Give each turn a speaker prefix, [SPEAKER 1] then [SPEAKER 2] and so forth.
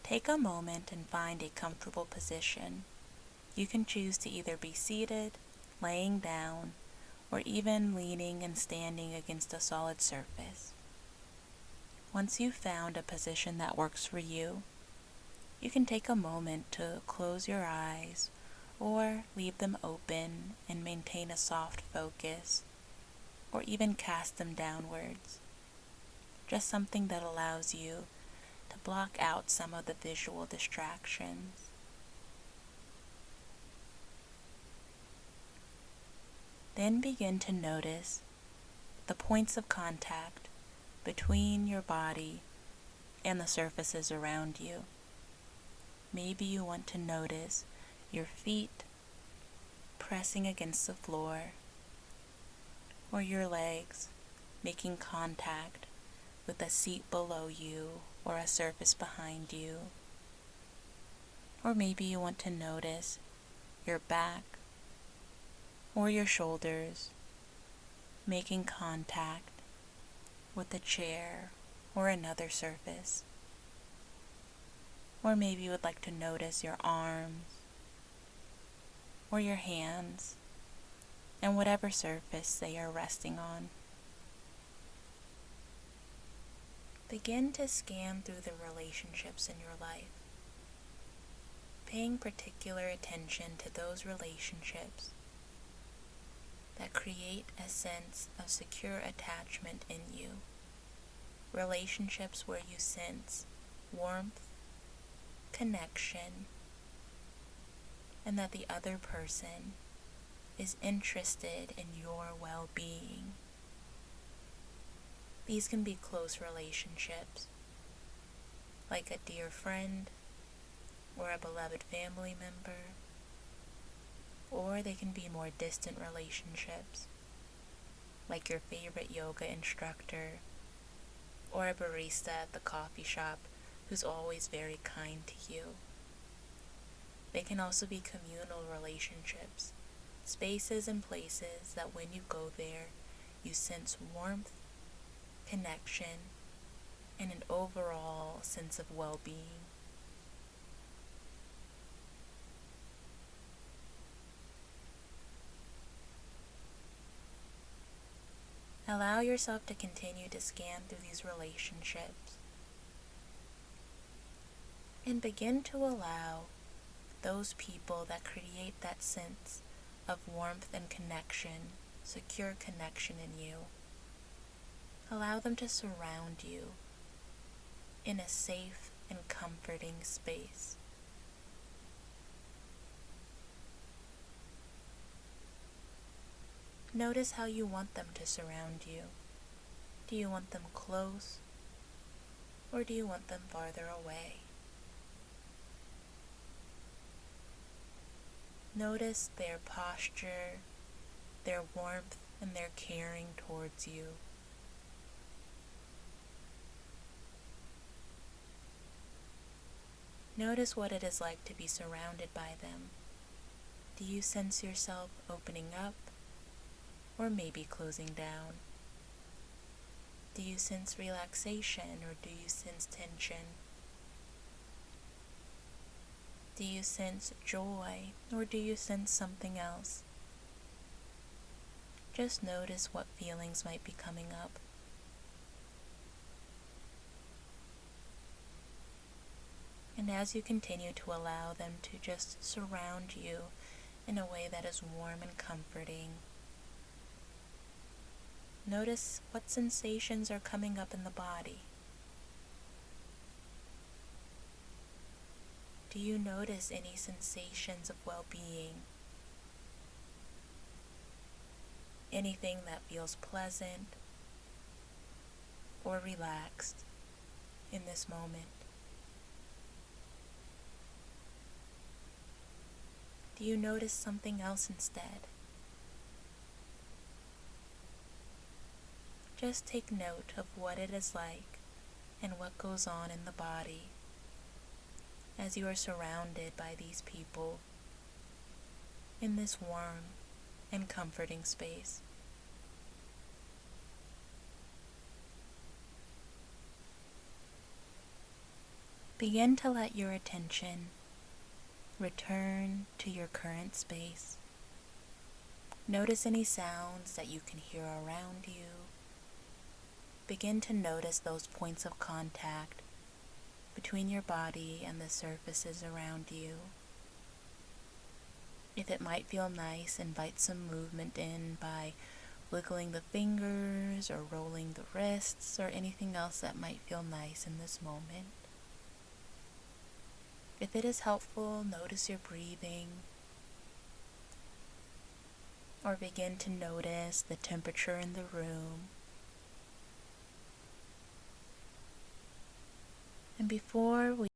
[SPEAKER 1] Take a moment and find a comfortable position. You can choose to either be seated, laying down, or even leaning and standing against a solid surface. Once you've found a position that works for you, you can take a moment to close your eyes or leave them open and maintain a soft focus, or even cast them downwards. Just something that allows you to block out some of the visual distractions. Then begin to notice the points of contact between your body and the surfaces around you. Maybe you want to notice your feet pressing against the floor, or your legs making contact with a seat below you or a surface behind you. Or maybe you want to notice your back or your shoulders making contact with a chair or another surface. Or maybe you would like to notice your arms or your hands and whatever surface they are resting on. Begin to scan through the relationships in your life, paying particular attention to those relationships that create a sense of secure attachment in you. Relationships where you sense warmth, connection, and that the other person is interested in your well-being. These can be close relationships, like a dear friend or a beloved family member, or they can be more distant relationships, like your favorite yoga instructor or a barista at the coffee shop who's always very kind to you. They can also be communal relationships, spaces and places that when you go there, you sense warmth, connection, and an overall sense of well-being. Allow yourself to continue to scan through these relationships and begin to allow those people that create that sense of warmth and connection, secure connection in you. Allow them to surround you in a safe and comforting space. Notice how you want them to surround you. Do you want them close, or do you want them farther away? Notice their posture, their warmth, and their caring towards you. Notice what it is like to be surrounded by them. Do you sense yourself opening up, or maybe closing down? Do you sense relaxation, or do you sense tension? Do you sense joy, or do you sense something else? Just notice what feelings might be coming up. And as you continue to allow them to just surround you in a way that is warm and comforting, notice what sensations are coming up in the body. Do you notice any sensations of well-being? Anything that feels pleasant or relaxed in this moment? Do you notice something else instead? Just take note of what it is like and what goes on in the body as you are surrounded by these people in this warm and comforting space. Begin to let your attention return to your current space. Notice any sounds that you can hear around you. Begin to notice those points of contact between your body and the surfaces around you. If it might feel nice, invite some movement in by wiggling the fingers or rolling the wrists or anything else that might feel nice in this moment. If it is helpful, notice your breathing, or begin to notice the temperature in the room. And before we